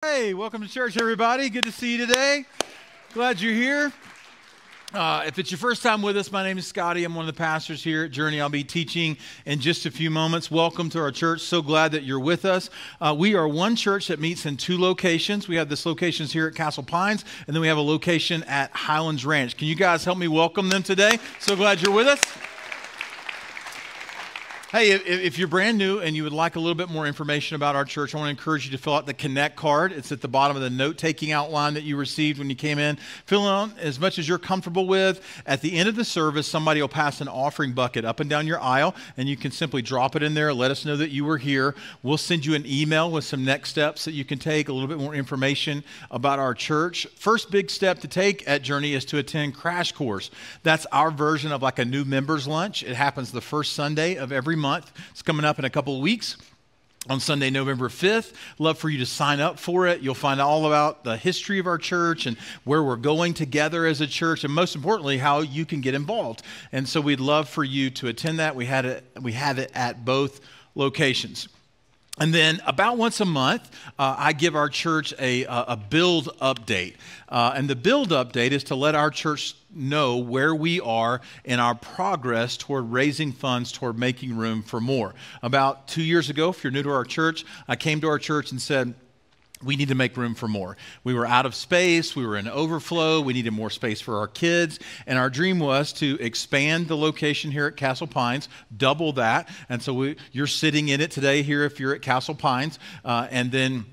Hey, welcome to church, everybody. Good to see you today. Glad you're here. If it's your first time with us, my name is Scotty. I'm one of the pastors here at Journey. I'll be teaching in just a few moments. Welcome to our church. So glad that you're with us. We are one church that meets in two locations. We have this locations here at Castle Pines, and then we have a location at Highlands Ranch. Can you guys help me welcome them today? So glad you're with us. Hey, if you're brand new and you would like a little bit more information about our church, I want to encourage you to fill out the Connect card. It's at the bottom of the note-taking outline that you received when you came in. Fill it out as much as you're comfortable with. At the end of the service, somebody will pass an offering bucket up and down your aisle, and you can simply drop it in there. Let us know that you were here. We'll send you an email with some next steps that you can take, a little bit more information about our church. First big step to take at Journey is to attend Crash Course. That's our version of like a new members lunch. It happens the first Sunday of every month. It's coming up in a couple of weeks on Sunday, November 5th. Love for you to sign up for it. You'll find out all about the history of our church and where we're going together as a church, and most importantly, how you can get involved. And so we'd love for you to attend that. We have it at both locations. And then about once a month, I give our church a build update. And the build update is to let our church know where we are in our progress toward raising funds toward making room for more. About 2 years ago, if you're new to our church, I came to our church and said, we need to make room for more. We were out of space. We were in overflow. We needed more space for our kids. And our dream was to expand the location here at Castle Pines, double that. And so you're sitting in it today here if you're at Castle Pines. And then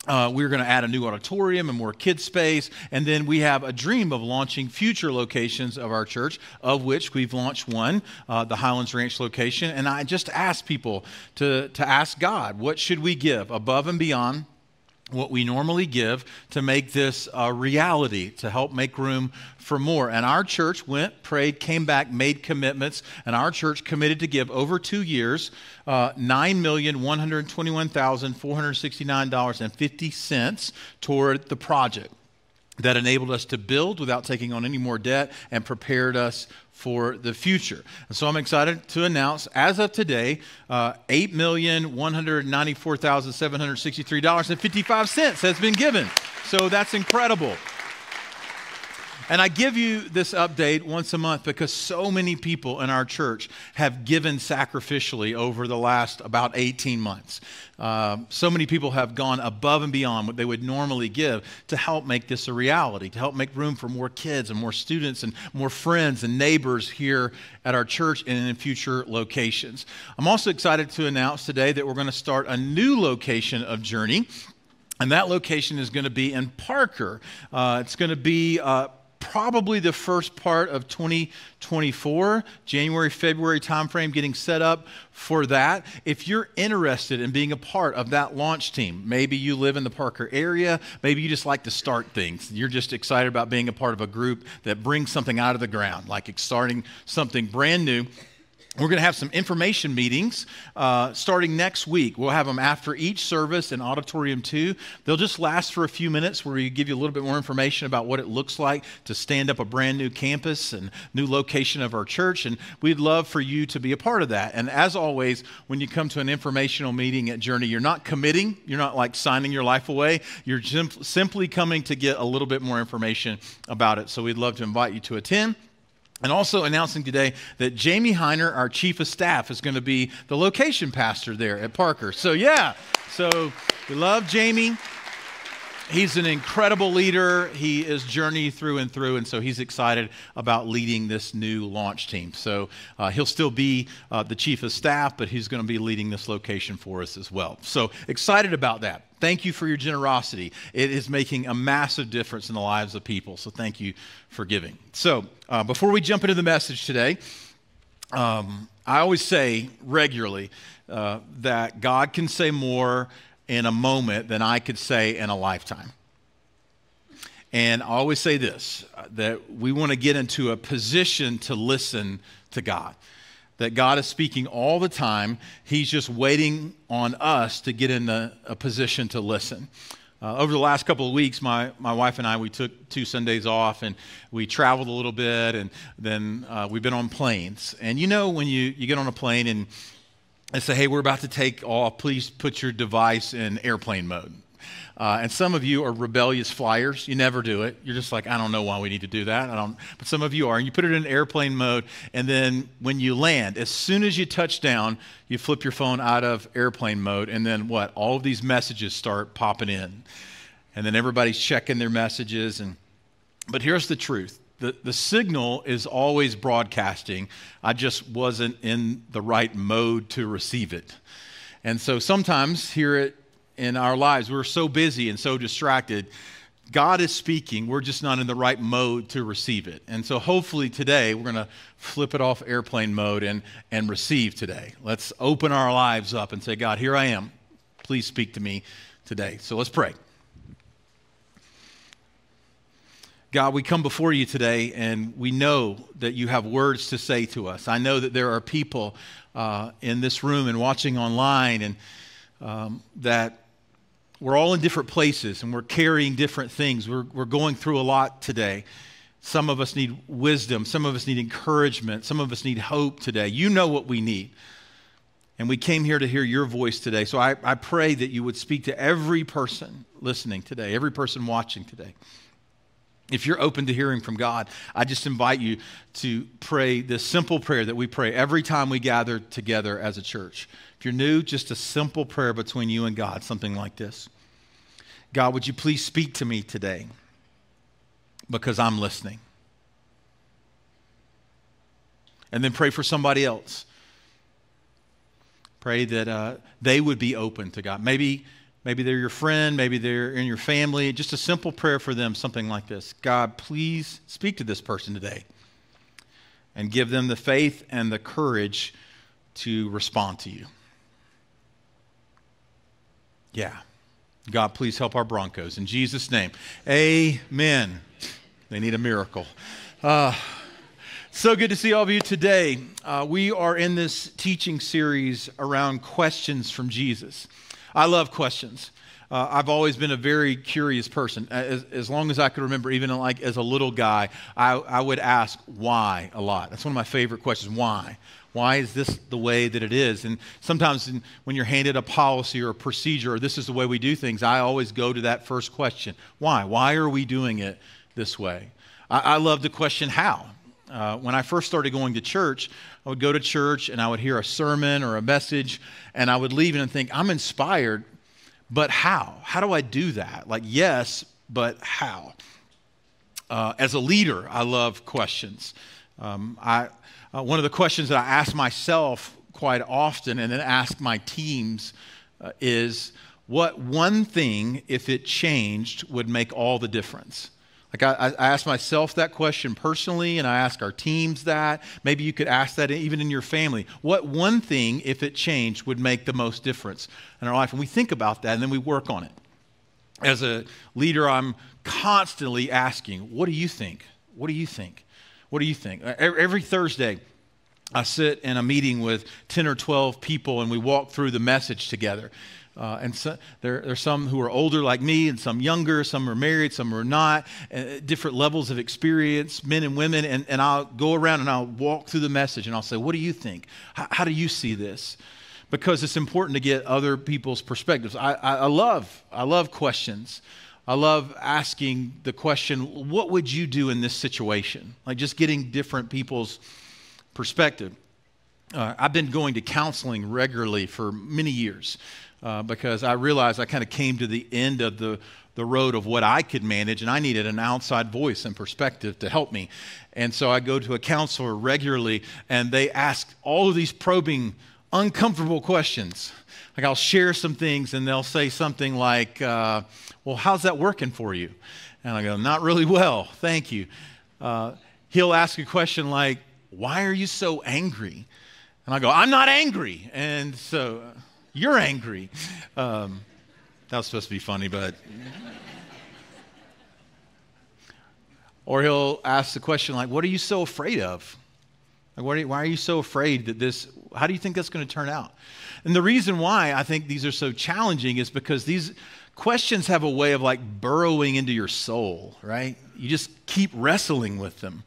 we're going to add a new auditorium and more kids space. And then we have a dream of launching future locations of our church, of which we've launched one, the Highlands Ranch location. And I just asked people to ask God, what should we give above and beyond what we normally give to make this a reality, to help make room for more. And our church went, prayed, came back, made commitments, and our church committed to give over 2 years $9,121,469.50 toward the project that enabled us to build without taking on any more debt and prepared us for the future. And so I'm excited to announce, as of today, $8,194,763.55 has been given. So that's incredible. And I give you this update once a month because so many people in our church have given sacrificially over the last about 18 months. So many people have gone above and beyond what they would normally give to help make this a reality, to help make room for more kids and more students and more friends and neighbors here at our church and in future locations. I'm also excited to announce today that we're going to start a new location of Journey, and that location is going to be in Parker. It's going to be probably the first part of 2024, January, February timeframe, getting set up for that. If you're interested in being a part of that launch team, maybe you live in the Parker area, maybe you just like to start things. You're just excited about being a part of a group that brings something out of the ground, like starting something brand new. We're going to have some information meetings starting next week. We'll have them after each service in Auditorium 2. They'll just last for a few minutes where we give you a little bit more information about what it looks like to stand up a brand new campus and new location of our church. And we'd love for you to be a part of that. And as always, when you come to an informational meeting at Journey, you're not committing. You're not like signing your life away. You're simply coming to get a little bit more information about it. So we'd love to invite you to attend. And also announcing today that Jamie Heiner, our chief of staff, is going to be the location pastor there at Parker. So yeah, so we love Jamie. He's an incredible leader. He is Journey through and through, and so he's excited about leading this new launch team. So he'll still be the chief of staff, but he's going to be leading this location for us as well. So excited about that. Thank you for your generosity. It is making a massive difference in the lives of people, so thank you for giving. So before we jump into the message today, I always say regularly that God can say more in a moment than I could say in a lifetime. And I always say this, that we want to get into a position to listen to God. That God is speaking all the time. He's just waiting on us to get in a position to listen. Over the last couple of weeks, my wife and I, we took 2 Sundays off and we traveled a little bit, and then we've been on planes. And you know when you get on a plane and say, hey, we're about to take off, please put your device in airplane mode. And some of you are rebellious flyers. You never do it. You're just like, I don't know why we need to do that. But some of you are. And you put it in airplane mode. And then when you land, as soon as you touch down, you flip your phone out of airplane mode. And then what? All of these messages start popping in. And then everybody's checking their messages. But here's the truth. The signal is always broadcasting. I just wasn't in the right mode to receive it. And so sometimes here in our lives, we're so busy and so distracted. God is speaking. We're just not in the right mode to receive it. And so hopefully today, we're going to flip it off airplane mode and receive today. Let's open our lives up and say, God, here I am. Please speak to me today. So let's pray. God, we come before you today, and we know that you have words to say to us. I know that there are people in this room and watching online, and that we're all in different places, and we're carrying different things. We're going through a lot today. Some of us need wisdom. Some of us need encouragement. Some of us need hope today. You know what we need. And we came here to hear your voice today. So I pray that you would speak to every person listening today, every person watching today. If you're open to hearing from God, I just invite you to pray this simple prayer that we pray every time we gather together as a church. If you're new, just a simple prayer between you and God, something like this. God, would you please speak to me today? Because I'm listening. And then pray for somebody else. Pray that they would be open to God. Maybe they're your friend, maybe they're in your family. Just a simple prayer for them, something like this. God, please speak to this person today and give them the faith and the courage to respond to you. Yeah. God, please help our Broncos. In Jesus' name, amen. They need a miracle. So good to see all of you today. We are in this teaching series around questions from Jesus. I love questions. I've always been a very curious person. As long as I could remember, even like as a little guy, I would ask why a lot. That's one of my favorite questions. Why? Why is this the way that it is? And sometimes when you're handed a policy or a procedure, or this is the way we do things, I always go to that first question. Why? Why are we doing it this way? I love the question how. When I first started going to church, I would go to church and I would hear a sermon or a message, and I would leave and think, I'm inspired, but how? How do I do that? Like, yes, but how? As a leader, I love questions. One of the questions that I ask myself quite often and then ask my teams is, what one thing, if it changed, would make all the difference? Like I ask myself that question personally, and I ask our teams that. Maybe you could ask that even in your family. What one thing, if it changed, would make the most difference in our life? And we think about that, and then we work on it. As a leader, I'm constantly asking, what do you think? What do you think? What do you think? Every Thursday, I sit in a meeting with 10 or 12 people, and we walk through the message together. And so there are some who are older like me and some younger, some are married, some are not, different levels of experience, men and women. And I'll go around and I'll walk through the message and I'll say, what do you think? How do you see this? Because it's important to get other people's perspectives. I love questions. I love asking the question, what would you do in this situation? Like just getting different people's perspective. I've been going to counseling regularly for many years. Because I realized I kind of came to the end of the road of what I could manage, and I needed an outside voice and perspective to help me. And so I go to a counselor regularly, and they ask all of these probing, uncomfortable questions. Like I'll share some things, and they'll say something like, well, how's that working for you? And I go, not really well, thank you. He'll ask a question like, why are you so angry? And I go, I'm not angry. And so... You're angry. That was supposed to be funny, but... Or he'll ask the question like, what are you so afraid of? Like, why are you so afraid that this... How do you think that's going to turn out? And the reason why I think these are so challenging is because these questions have a way of like burrowing into your soul, right? You just keep wrestling with them.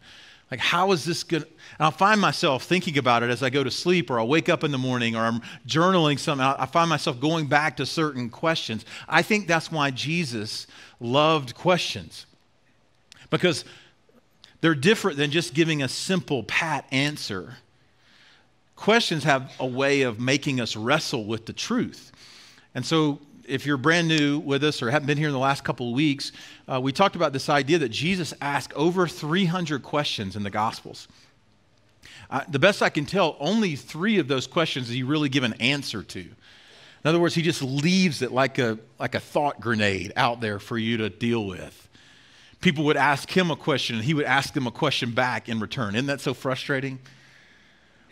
Like, how is this going to, and I'll find myself thinking about it as I go to sleep, or I'll wake up in the morning, or I'm journaling something. I find myself going back to certain questions. I think that's why Jesus loved questions, because they're different than just giving a simple, pat answer. Questions have a way of making us wrestle with the truth. And so if you're brand new with us or haven't been here in the last couple of weeks, we talked about this idea that Jesus asked over 300 questions in the Gospels. The best I can tell, only 3 of those questions did he really give an answer to. In other words, he just leaves it like a thought grenade out there for you to deal with. People would ask him a question, and he would ask them a question back in return. Isn't that so frustrating?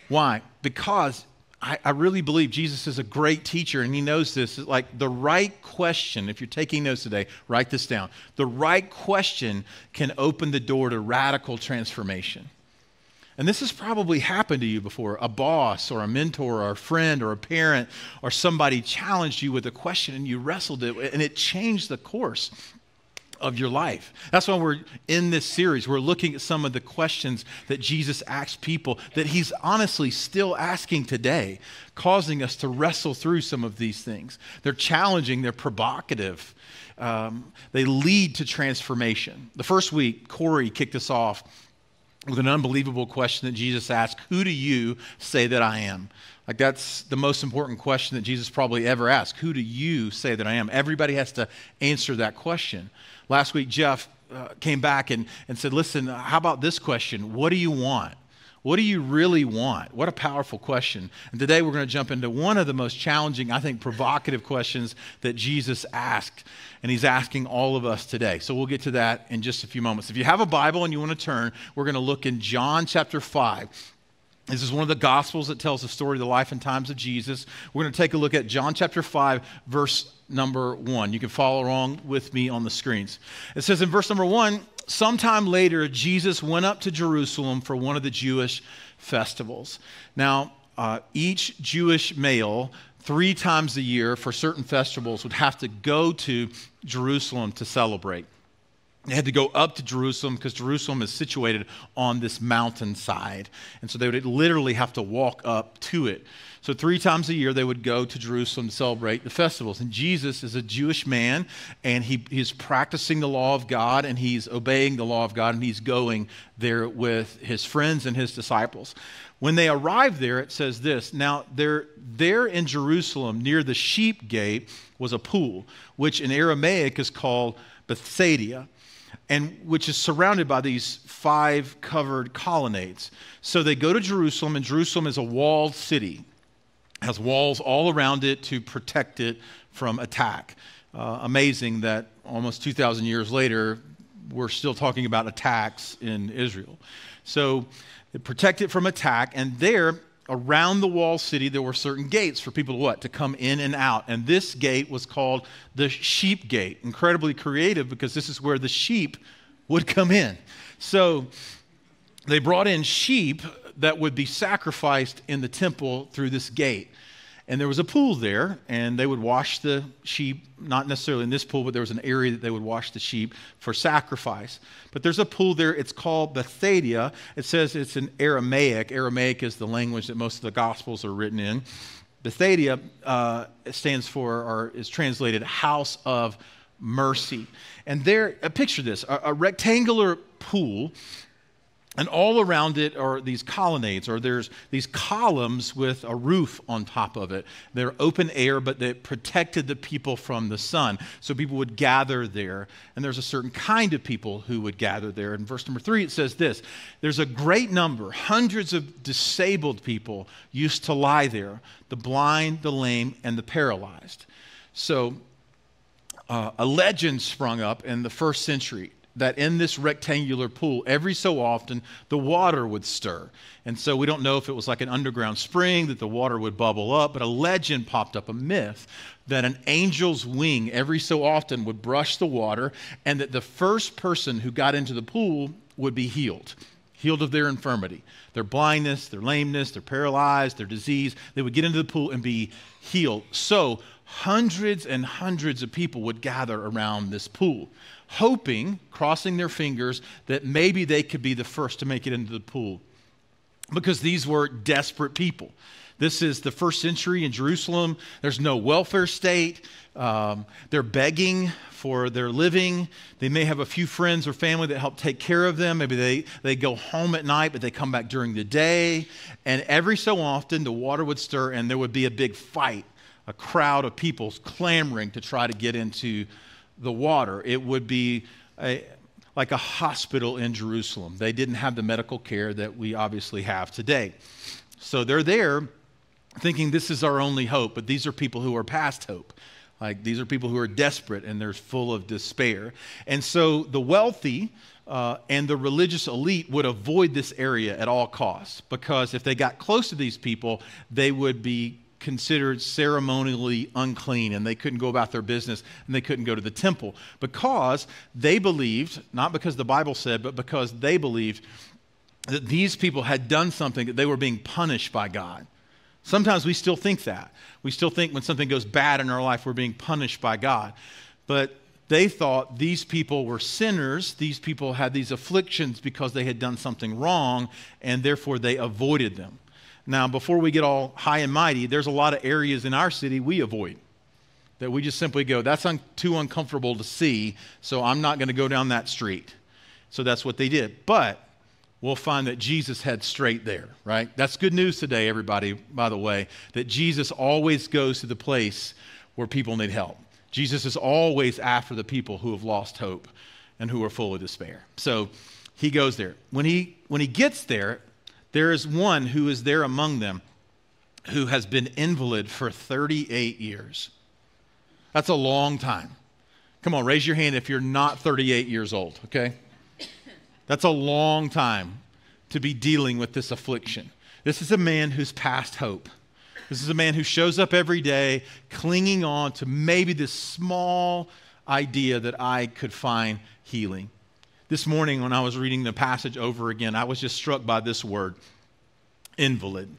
Why? Because I really believe Jesus is a great teacher, and he knows this. Like, the right question, if you're taking notes today, write this down. The right question can open the door to radical transformation. And this has probably happened to you before. A boss or a mentor or a friend or a parent or somebody challenged you with a question, and you wrestled it, and it changed the course of your life. That's why we're in this series. We're looking at some of the questions that Jesus asked people that he's honestly still asking today, causing us to wrestle through some of these things. They're challenging, they're provocative. They lead to transformation. The first week, Corey kicked us off with an unbelievable question that Jesus asked: who do you say that I am? Like, that's the most important question that Jesus probably ever asked. Who do you say that I am? Everybody has to answer that question. Last week, Jeff came back and said, listen, how about this question? What do you want? What do you really want? What a powerful question. And today we're going to jump into one of the most challenging, I think, provocative questions that Jesus asked. And he's asking all of us today. So we'll get to that in just a few moments. If you have a Bible and you want to turn, we're going to look in John chapter 5. This is one of the Gospels that tells the story of the life and times of Jesus. We're going to take a look at John chapter 5, verse number 1. You can follow along with me on the screens. It says in verse number 1, sometime later, Jesus went up to Jerusalem for one of the Jewish festivals. Now, each Jewish male 3 times a year for certain festivals would have to go to Jerusalem to celebrate. They had to go up to Jerusalem because Jerusalem is situated on this mountainside. And so they would literally have to walk up to it. So 3 times a year they would go to Jerusalem to celebrate the festivals. And Jesus is a Jewish man, and he's practicing the law of God, and he's obeying the law of God, and he's going there with his friends and his disciples. When they arrived there, it says this: now there in Jerusalem near the sheep gate was a pool, which in Aramaic is called Bethsaida, and which is surrounded by these 5 covered colonnades. So they go to Jerusalem, and Jerusalem is a walled city. It has walls all around it to protect it from attack. Amazing that almost 2,000 years later, we're still talking about attacks in Israel. So they protect it from attack, and there, around the walled city, there were certain gates for people to what? To come in and out. And this gate was called the sheep gate. Incredibly creative, because this is where the sheep would come in. So they brought in sheep that would be sacrificed in the temple through this gate. And there was a pool there, and they would wash the sheep, not necessarily in this pool, but there was an area that they would wash the sheep for sacrifice. But there's a pool there. It's called Bethsaida. It says it's in Aramaic. Aramaic is the language that most of the Gospels are written in. Bethsaida stands for, or is translated, house of mercy. And there, picture this, a rectangular pool, and all around it are these colonnades, or there's these columns with a roof on top of it. They're open air, but they protected the people from the sun. So people would gather there, and there's a certain kind of people who would gather there. In verse number 3, it says this: there's a great number, hundreds of disabled people used to lie there, the blind, the lame, and the paralyzed. So a legend sprung up in the first century that in this rectangular pool, every so often, the water would stir. And so we don't know if it was like an underground spring that the water would bubble up, but a legend popped up, a myth, that an angel's wing every so often would brush the water, and that the first person who got into the pool would be healed of their infirmity, their blindness, their lameness, their paralyzed, their disease. They would get into the pool and be healed. So hundreds and hundreds of people would gather around this pool, hoping, crossing their fingers, that maybe they could be the first to make it into the pool, because these were desperate people. This is the first century in Jerusalem. There's no welfare state. They're begging for their living. They may have a few friends or family that help take care of them. Maybe they go home at night, but they come back during the day. And every so often, the water would stir and there would be a big fight, a crowd of people clamoring to try to get into the water. It would be like a hospital in Jerusalem. They didn't have the medical care that we obviously have today. So they're there thinking this is our only hope, but these are people who are past hope. Like, these are people who are desperate and they're full of despair. And so the wealthy and the religious elite would avoid this area at all costs, because if they got close to these people, they would be considered ceremonially unclean, and they couldn't go about their business, and they couldn't go to the temple, because they believed, not because the Bible said, but because they believed that these people had done something, that they were being punished by God. Sometimes we still think that. We still think when something goes bad in our life, we're being punished by God. But they thought these people were sinners. These people had these afflictions because they had done something wrong, and therefore they avoided them. Now, before we get all high and mighty, there's a lot of areas in our city we avoid, that we just simply go, that's too uncomfortable to see, so I'm not going to go down that street. So that's what they did. But we'll find that Jesus heads straight there, right? That's good news today, everybody, by the way, that Jesus always goes to the place where people need help. Jesus is always after the people who have lost hope and who are full of despair. So he goes there. When he gets there, there is one who is there among them who has been invalid for 38 years. That's a long time. Come on, raise your hand if you're not 38 years old, okay? That's a long time to be dealing with this affliction. This is a man who's past hope. This is a man who shows up every day clinging on to maybe this small idea that I could find healing. This morning when I was reading the passage over again, I was just struck by this word, invalid.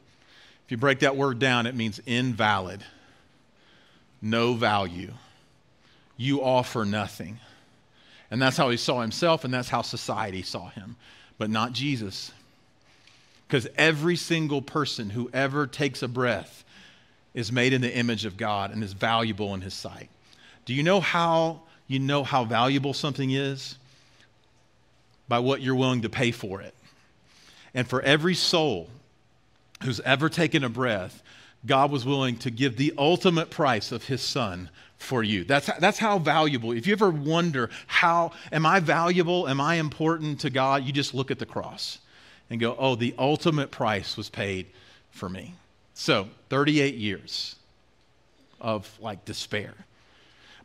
If you break that word down, it means invalid, no value. You offer nothing. And that's how he saw himself, and that's how society saw him, but not Jesus. Because every single person who ever takes a breath is made in the image of God and is valuable in his sight. Do you know how valuable something is? By what you're willing to pay for it. And for every soul who's ever taken a breath, God was willing to give the ultimate price of his son for you. That's how valuable. If you ever wonder, am I valuable? Am I important to God? You just look at the cross and go, oh, the ultimate price was paid for me. So 38 years of like despair.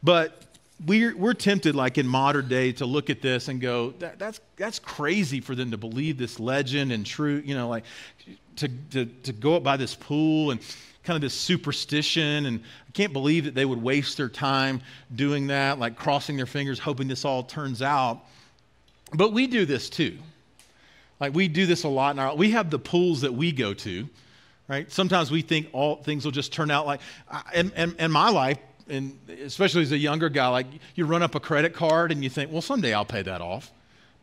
But we're tempted, like in modern day, to look at this and go, that's crazy for them to believe this legend and true, like to go up by this pool and kind of this superstition, and I can't believe that they would waste their time doing that, like crossing their fingers, hoping this all turns out. But we do this too. Like, we do this a lot we have the pools that we go to, right? Sometimes we think all things will just turn out like, in my life, and especially as a younger guy, like, you run up a credit card and you think, well, someday I'll pay that off.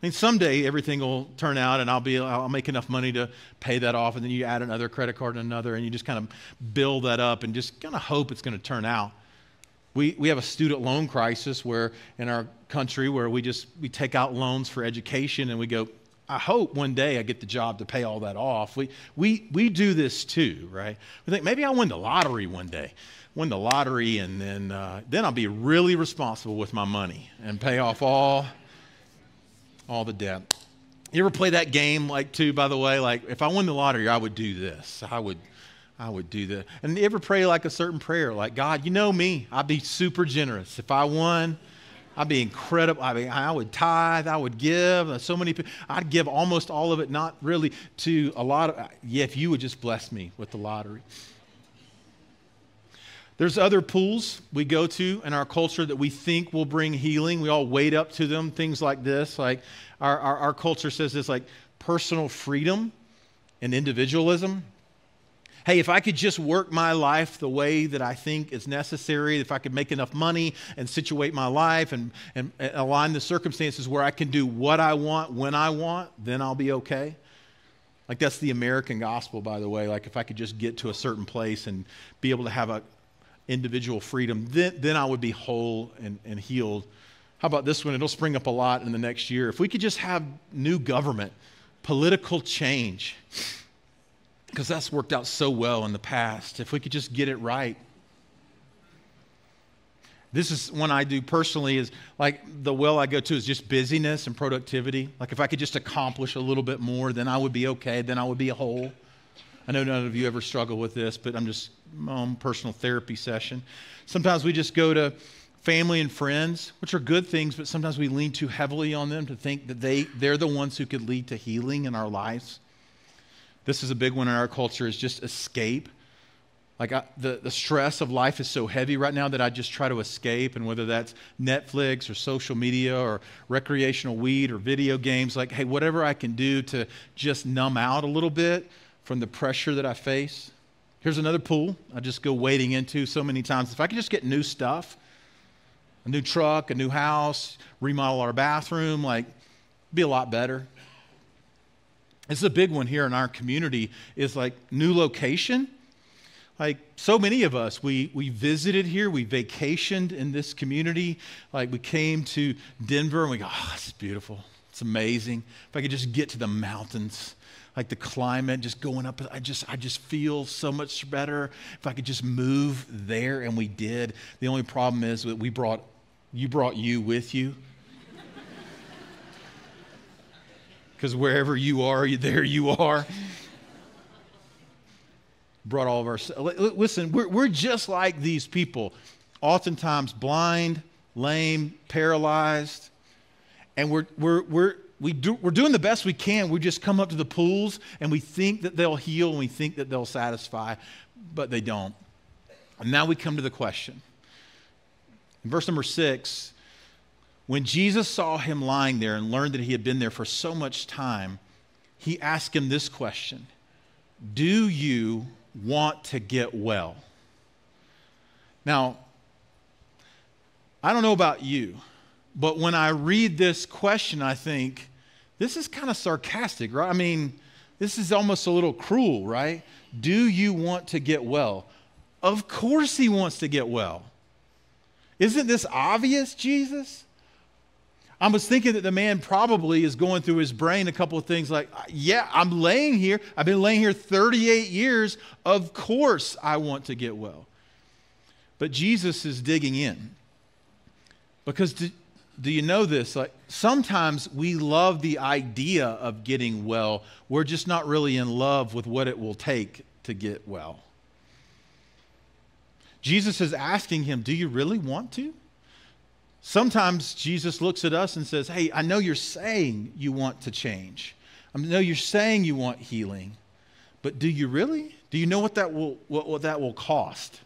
I mean, someday everything will turn out and I'll make enough money to pay that off. And then you add another credit card and another, and you just kind of build that up and just kind of hope it's going to turn out. We have a student loan crisis where in our country where we take out loans for education, and we go, I hope one day I get the job to pay all that off. We do this too, right? We think maybe I'll win the lottery one day. Win the lottery, and then I'll be really responsible with my money and pay off all the debt. You ever play that game, by the way, like, if I won the lottery, I would do this. I would do that. And you ever pray like a certain prayer, like, God, you know me, I'd be super generous. If I won, I'd be incredible. I mean, I would tithe, I would give. So many people, I'd give almost all of it, not really to a lot of, if you would just bless me with the lottery. There's other pools we go to in our culture that we think will bring healing. We all wade up to them, things like this. Like our culture says this, like personal freedom and individualism. Hey, if I could just work my life the way that I think is necessary, if I could make enough money and situate my life and align the circumstances where I can do what I want when I want, then I'll be okay. Like that's the American gospel, by the way. Like if I could just get to a certain place and be able to have a individual freedom, then I would be whole and healed. How about this one? It'll spring up a lot in the next year. If we could just have new government, political change, because that's worked out so well in the past. If we could just get it right. This is one I do personally, is like the well I go to is just busyness and productivity. Like if I could just accomplish a little bit more, then I would be okay. Then I would be a whole. I know none of you ever struggle with this, but I'm just my own personal therapy session. Sometimes we just go to family and friends, which are good things, but sometimes we lean too heavily on them to think that they're the ones who could lead to healing in our lives. This is a big one in our culture, is just escape. Like the stress of life is so heavy right now that I just try to escape, and whether that's Netflix or social media or recreational weed or video games, like, hey, whatever I can do to just numb out a little bit from the pressure that I face. Here's another pool I just go wading into so many times. If I could just get new stuff, a new truck, a new house, remodel our bathroom, like, it'd be a lot better. This is a big one here in our community, is like new location. Like so many of us, we visited here, we vacationed in this community. Like we came to Denver and we go, oh, this is beautiful. It's amazing. If I could just get to the mountains, like the climate, just going up, I just feel so much better. If I could just move there, and we did. The only problem is that you brought you with you. Because wherever you are, there you are. Brought all of our... Listen, we're just like these people. Oftentimes blind, lame, paralyzed. And we're doing the best we can. We just come up to the pools and we think that they'll heal and we think that they'll satisfy, but they don't. And now we come to the question. In verse number 6, when Jesus saw him lying there and learned that he had been there for so much time, he asked him this question: do you want to get well? Now, I don't know about you, but when I read this question, I think, this is kind of sarcastic, right? I mean, this is almost a little cruel, right? Do you want to get well? Of course he wants to get well. Isn't this obvious, Jesus? I was thinking that the man probably is going through his brain a couple of things like, yeah, I'm laying here. I've been laying here 38 years. Of course I want to get well. But Jesus is digging in. Because do you know this? Like sometimes we love the idea of getting well. We're just not really in love with what it will take to get well. Jesus is asking him, do you really want to? Sometimes Jesus looks at us and says, hey, I know you're saying you want to change. I know you're saying you want healing, but do you really? Do you know what that will cost?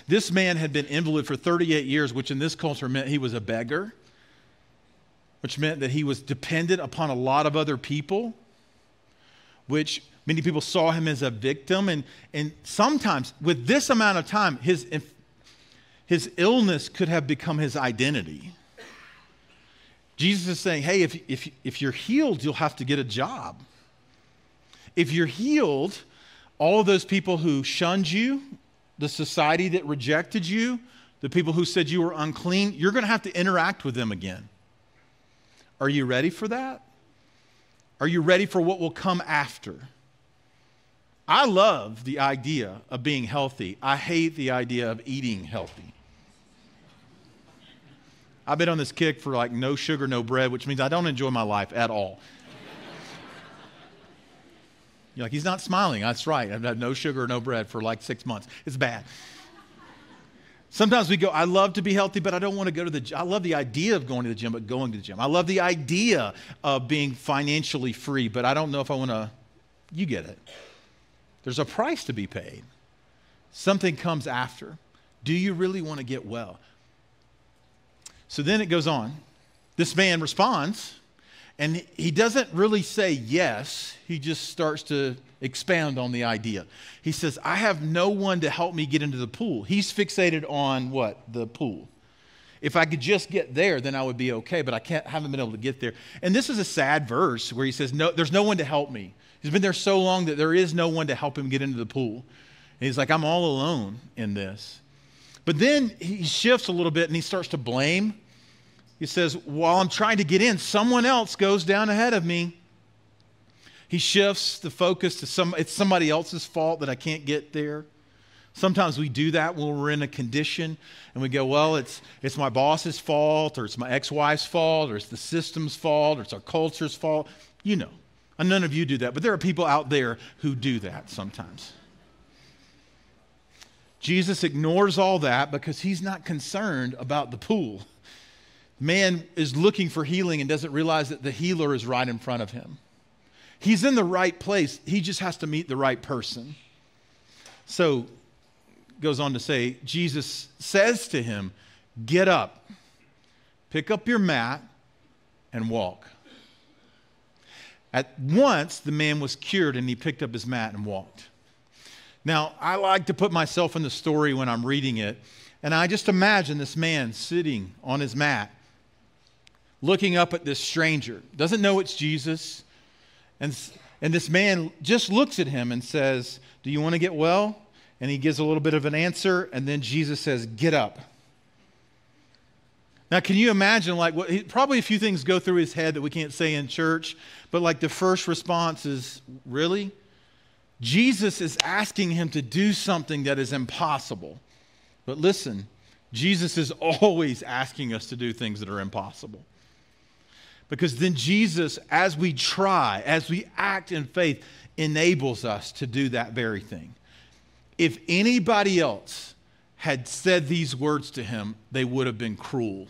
This man had been invalid for 38 years, which in this culture meant he was a beggar, which meant that he was dependent upon a lot of other people, which many people saw him as a victim. And sometimes with this amount of time, his illness could have become his identity. Jesus is saying, hey, if you're healed, you'll have to get a job. If you're healed, all of those people who shunned you, the society that rejected you, the people who said you were unclean, you're going to have to interact with them again. Are you ready for that? Are you ready for what will come after? I love the idea of being healthy. I hate the idea of eating healthy. I've been on this kick for like no sugar, no bread, which means I don't enjoy my life at all. You're like, he's not smiling. That's right. I've had no sugar, no bread for like 6 months. It's bad. Sometimes we go, I love to be healthy, but I don't want to go to the gym. I love the idea of going to the gym, but going to the gym. I love the idea of being financially free, but I don't know if I want to. You get it. There's a price to be paid. Something comes after. Do you really want to get well? So then it goes on. This man responds, And he doesn't really say yes. He just starts to expound on the idea. He says, I have no one to help me get into the pool. He's fixated on what? The pool. If I could just get there, then I would be okay, but haven't been able to get there. And this is a sad verse where he says, no, there's no one to help me. He's been there so long that there is no one to help him get into the pool. And he's like, I'm all alone in this. But then he shifts a little bit and he starts to blame. He says, while I'm trying to get in, someone else goes down ahead of me. He shifts the focus to it's somebody else's fault that I can't get there. Sometimes we do that when we're in a condition and we go, well, it's my boss's fault, or it's my ex-wife's fault, or it's the system's fault, or it's our culture's fault. You know, and none of you do that, but there are people out there who do that sometimes. Jesus ignores all that because he's not concerned about the pool. Man is looking for healing and doesn't realize that the healer is right in front of him. He's in the right place. He just has to meet the right person. So, goes on to say, Jesus says to him, get up, pick up your mat, and walk. At once, the man was cured and he picked up his mat and walked. Now, I like to put myself in the story when I'm reading it, and I just imagine this man sitting on his mat, looking up at this stranger, doesn't know it's Jesus, and this man just looks at him and says, do you want to get well? And he gives a little bit of an answer, and then Jesus says, get up. Now, can you imagine, probably a few things go through his head that we can't say in church, but like the first response is, really? Jesus is asking him to do something that is impossible. But listen, Jesus is always asking us to do things that are impossible. Because then Jesus, as we try, as we act in faith, enables us to do that very thing. If anybody else had said these words to him, they would have been cruel.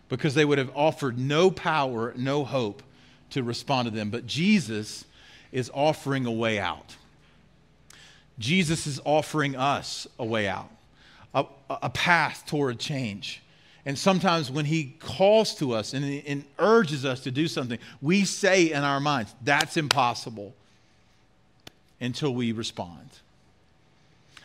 Because they would have offered no power, no hope to respond to them. But Jesus is offering a way out. Jesus is offering us a way out, a path toward change. And sometimes when he calls to us and urges us to do something, we say in our minds, that's impossible, until we respond.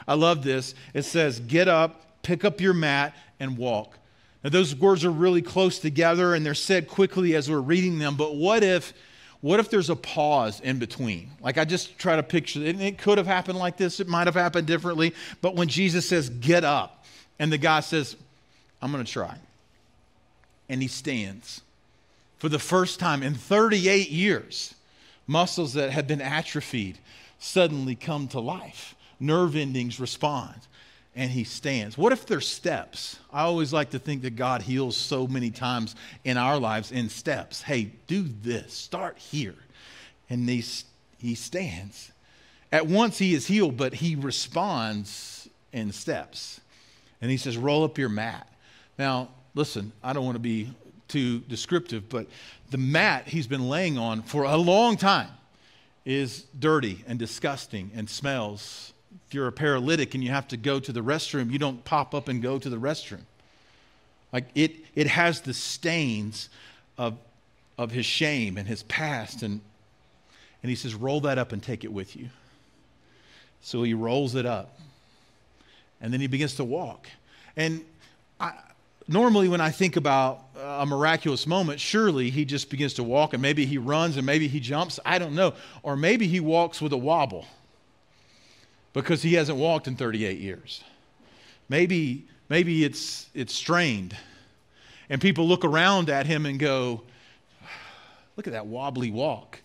I love this. It says, get up, pick up your mat, and walk. Now, those words are really close together, and they're said quickly as we're reading them, but what if there's a pause in between? Like, I just try to picture it. It could have happened like this. It might have happened differently. But when Jesus says, get up, and the guy says, I'm going to try. And he stands. For the first time in 38 years, muscles that had been atrophied suddenly come to life. Nerve endings respond. And he stands. What if there's steps? I always like to think that God heals so many times in our lives in steps. Hey, do this. Start here. And he stands. At once he is healed, but he responds in steps. And he says, roll up your mat. Now, listen, I don't want to be too descriptive, but the mat he's been laying on for a long time is dirty and disgusting and smells. If you're a paralytic and you have to go to the restroom, you don't pop up and go to the restroom. Like it has the stains of his shame and his past. And he says, roll that up and take it with you. So he rolls it up. And then he begins to walk. And normally when I think about a miraculous moment, surely he just begins to walk, and maybe he runs and maybe he jumps. I don't know. Or maybe he walks with a wobble because he hasn't walked in 38 years. Maybe it's strained. And people look around at him and go, look at that wobbly walk.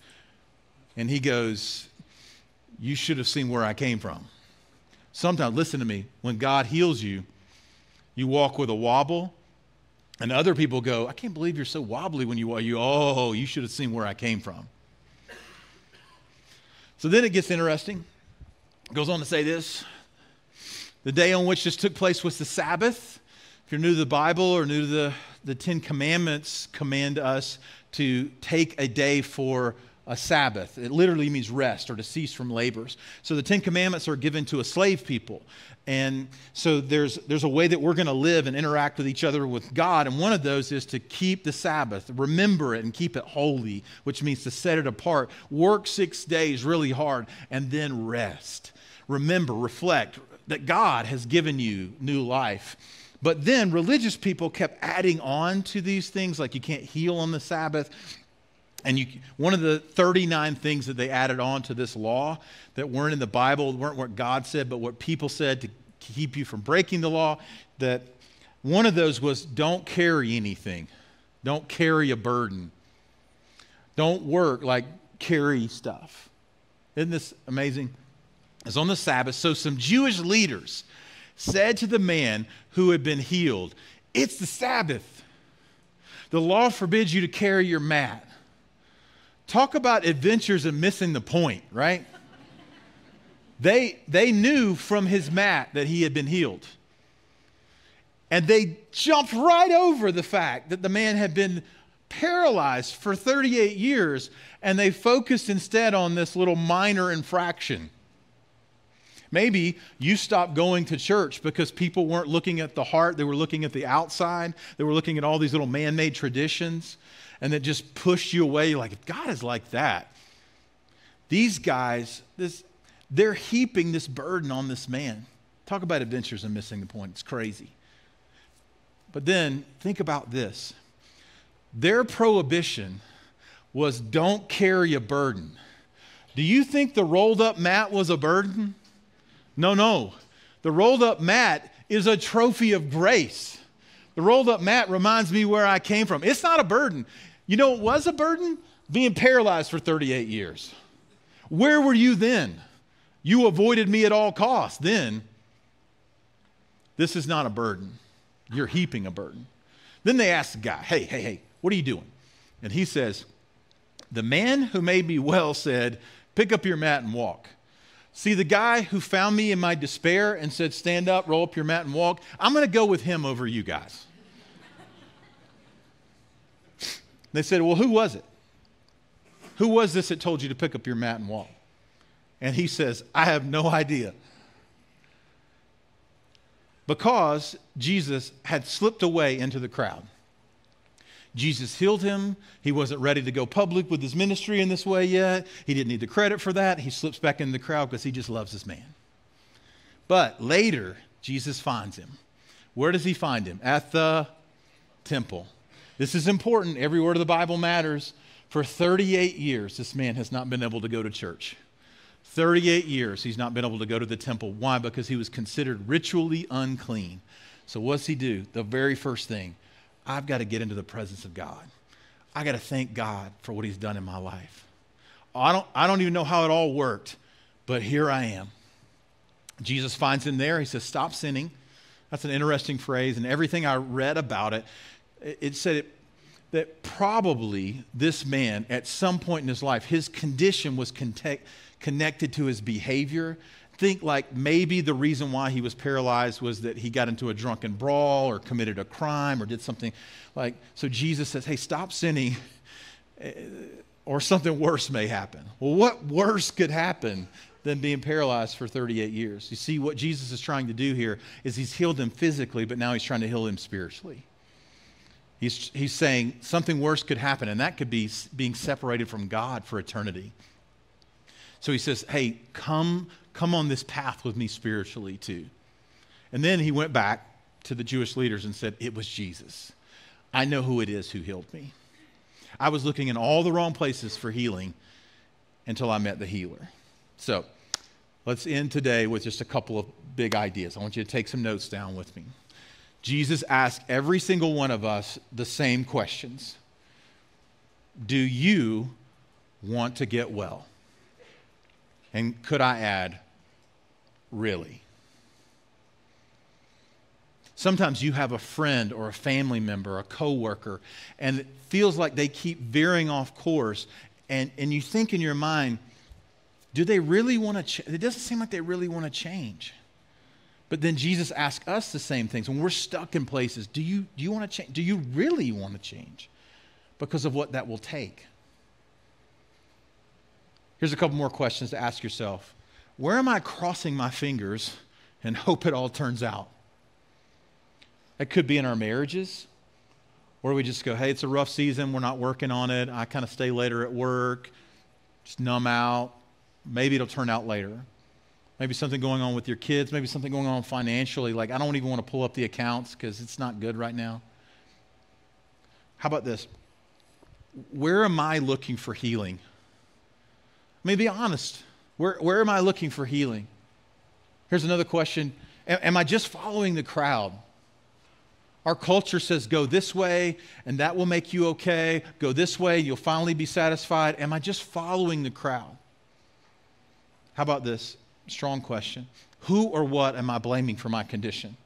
And he goes, you should have seen where I came from. Sometimes, listen to me, when God heals you, you walk with a wobble, and other people go, I can't believe you're so wobbly when you walk. You should have seen where I came from. So then it gets interesting. It goes on to say this. The day on which this took place was the Sabbath. If you're new to the Bible or new to the Ten Commandments, command us to take a day for a Sabbath. It literally means rest or to cease from labors. So the Ten Commandments are given to a slave people. And so there's a way that we're going to live and interact with each other with God. And one of those is to keep the Sabbath, remember it and keep it holy, which means to set it apart. Work 6 days really hard and then rest. Remember, reflect that God has given you new life. But then religious people kept adding on to these things, like you can't heal on the Sabbath. And one of the 39 things that they added on to this law that weren't in the Bible, weren't what God said, but what people said to keep you from breaking the law, that one of those was don't carry anything. Don't carry a burden. Don't work, like carry stuff. Isn't this amazing? It's on the Sabbath. So some Jewish leaders said to the man who had been healed, it's the Sabbath. The law forbids you to carry your mat. Talk about adventures and missing the point, right? They knew from his mat that he had been healed. And they jumped right over the fact that the man had been paralyzed for 38 years, and they focused instead on this little minor infraction. Maybe you stopped going to church because people weren't looking at the heart, they were looking at the outside, they were looking at all these little man-made traditions, and that just pushed you away. Like, if God is like that, these guys, they're heaping this burden on this man. Talk about adventures and missing the point. It's crazy. But then think about this. Their prohibition was don't carry a burden. Do you think the rolled up mat was a burden? No. The rolled up mat is a trophy of grace. The rolled up mat reminds me where I came from. It's not a burden. You know what was a burden? Being paralyzed for 38 years. Where were you then? You avoided me at all costs then. This is not a burden. You're heaping a burden. Then they ask the guy, hey, what are you doing? And he says, the man who made me well said, pick up your mat and walk. See, the guy who found me in my despair and said, stand up, roll up your mat and walk, I'm going to go with him over you guys. They said, well, who was it? Who was this that told you to pick up your mat and walk? And he says, I have no idea. Because Jesus had slipped away into the crowd. Jesus healed him. He wasn't ready to go public with his ministry in this way yet. He didn't need the credit for that. He slips back in the crowd because he just loves this man. But later, Jesus finds him. Where does he find him? At the temple. This is important. Every word of the Bible matters. For 38 years, this man has not been able to go to church. 38 years, he's not been able to go to the temple. Why? Because he was considered ritually unclean. So what's he do? The very first thing, I've got to get into the presence of God. I got to thank God for what he's done in my life. I don't even know how it all worked, but here I am. Jesus finds him there. He says, stop sinning. That's an interesting phrase. And everything I read about it, it said that probably this man, at some point in his life, his condition was connected to his behavior. Think like maybe the reason why he was paralyzed was that he got into a drunken brawl or committed a crime or did something like, so Jesus says, hey, stop sinning or something worse may happen. Well, what worse could happen than being paralyzed for 38 years? You see, what Jesus is trying to do here is he's healed him physically, but now he's trying to heal him spiritually. He's saying something worse could happen, and that could be being separated from God for eternity. So he says, hey, come on this path with me spiritually too. And then he went back to the Jewish leaders and said, it was Jesus. I know who it is who healed me. I was looking in all the wrong places for healing until I met the healer. So let's end today with just a couple of big ideas. I want you to take some notes down with me. Jesus asked every single one of us the same questions. Do you want to get well? And could I add, really? Sometimes you have a friend or a family member, a coworker, and it feels like they keep veering off course, and you think in your mind, do they really want to it doesn't seem like they really want to change. But then Jesus asks us the same things. When we're stuck in places, do you want to change? Do you really want to change? Because of what that will take. Here's a couple more questions to ask yourself. Where am I crossing my fingers and hope it all turns out? That could be in our marriages, where we just go, hey, it's a rough season, we're not working on it, I kind of stay later at work, just numb out. Maybe it'll turn out later. Maybe something going on with your kids, maybe something going on financially, like I don't even want to pull up the accounts because it's not good right now. How about this? Where am I looking for healing? I mean, be honest. Where am I looking for healing? Here's another question. Am I just following the crowd? Our culture says, go this way, and that will make you okay. Go this way, you'll finally be satisfied. Am I just following the crowd? How about this? Strong question. Who or what am I blaming for my condition?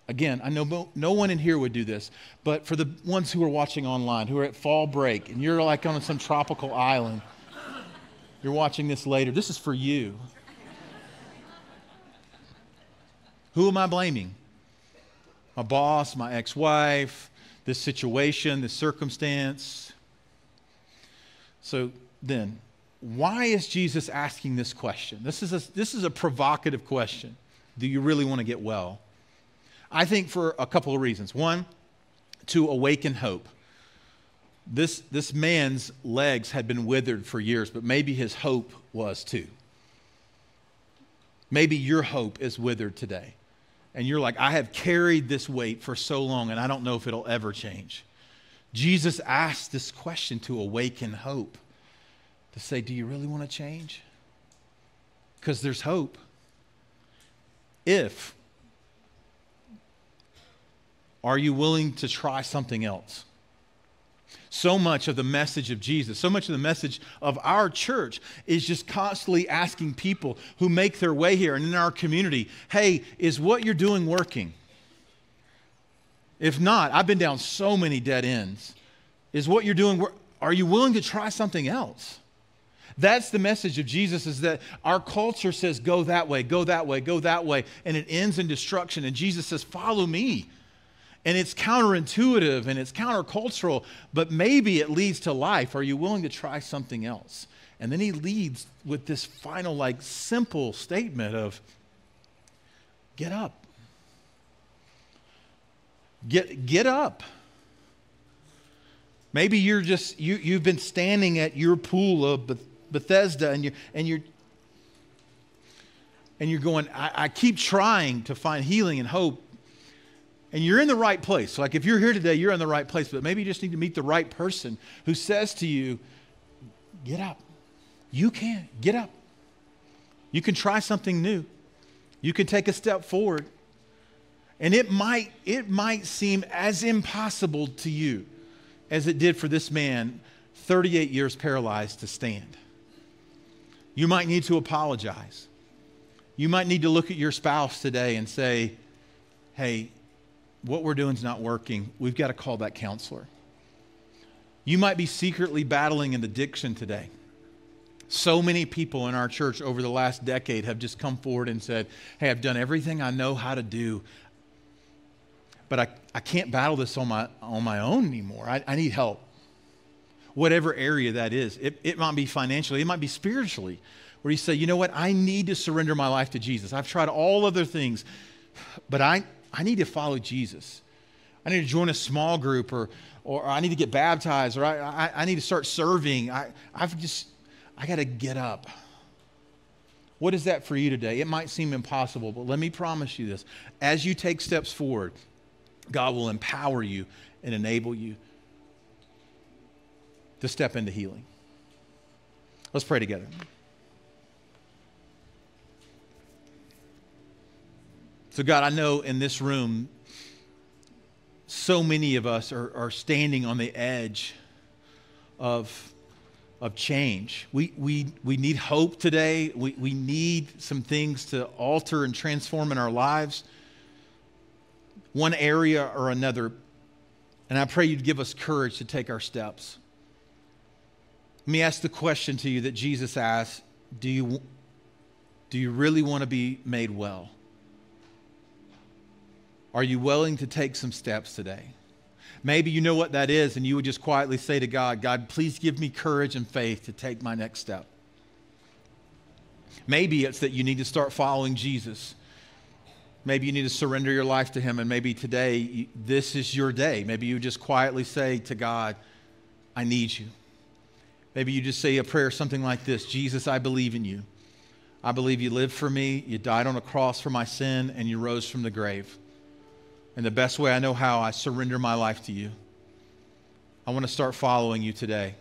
Again, I know no one in here would do this, but for the ones who are watching online, who are at fall break, and you're like on some tropical island, you're watching this later, this is for you. Who am I blaming? My boss, my ex-wife, this situation, this circumstance. So then, why is Jesus asking this question? This is a provocative question. Do you really want to get well? I think for a couple of reasons. One, to awaken hope. This man's legs had been withered for years, but maybe his hope was too. Maybe your hope is withered today. And you're like, I have carried this weight for so long, and I don't know if it'll ever change. Jesus asked this question to awaken hope, to say, do you really want to change? Because there's hope. Are you willing to try something else? So much of the message of Jesus, so much of the message of our church is just constantly asking people who make their way here and in our community, hey, is what you're doing working? If not, I've been down so many dead ends. Is what you're doing, are you willing to try something else? That's the message of Jesus, is that our culture says, go that way, go that way, go that way, and it ends in destruction. And Jesus says, follow me. And it's counterintuitive and it's countercultural, but maybe it leads to life. Are you willing to try something else? And then he leads with this final, like, simple statement of, get up. Get up. Maybe you've been standing at your pool of Bethesda and you're going, I keep trying to find healing and hope. And you're in the right place. So like if you're here today, you're in the right place. But maybe you just need to meet the right person who says to you, get up. You can. Get up. You can try something new. You can take a step forward. And it might seem as impossible to you as it did for this man, 38 years paralyzed, to stand. You might need to apologize. You might need to look at your spouse today and say, hey, what we're doing is not working. We've got to call that counselor. You might be secretly battling an addiction today. So many people in our church over the last decade have just come forward and said, hey, I've done everything I know how to do, but I can't battle this on my own anymore. I need help. Whatever area that is. It might be financially, it might be spiritually, where you say, you know what, I need to surrender my life to Jesus. I've tried all other things, but I need to follow Jesus. I need to join a small group, or I need to get baptized, or I need to start serving. I got to get up. What is that for you today? It might seem impossible, but let me promise you this. As you take steps forward, God will empower you and enable you to step into healing. Let's pray together. So God, I know in this room, so many of us are standing on the edge of change. We need hope today. We need some things to alter and transform in our lives, one area or another. And I pray you'd give us courage to take our steps. Let me ask the question to you that Jesus asked, do you really want to be made well? Are you willing to take some steps today? Maybe you know what that is, and you would just quietly say to God, God, please give me courage and faith to take my next step. Maybe it's that you need to start following Jesus. Maybe you need to surrender your life to him, and maybe today, this is your day. Maybe you just quietly say to God, I need you. Maybe you just say a prayer, something like this: Jesus, I believe in you. I believe you lived for me, you died on a cross for my sin, and you rose from the grave. And the best way I know how, I surrender my life to you. I want to start following you today.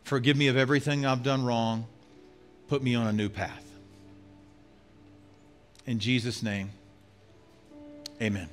Forgive me of everything I've done wrong. Put me on a new path. In Jesus' name, amen.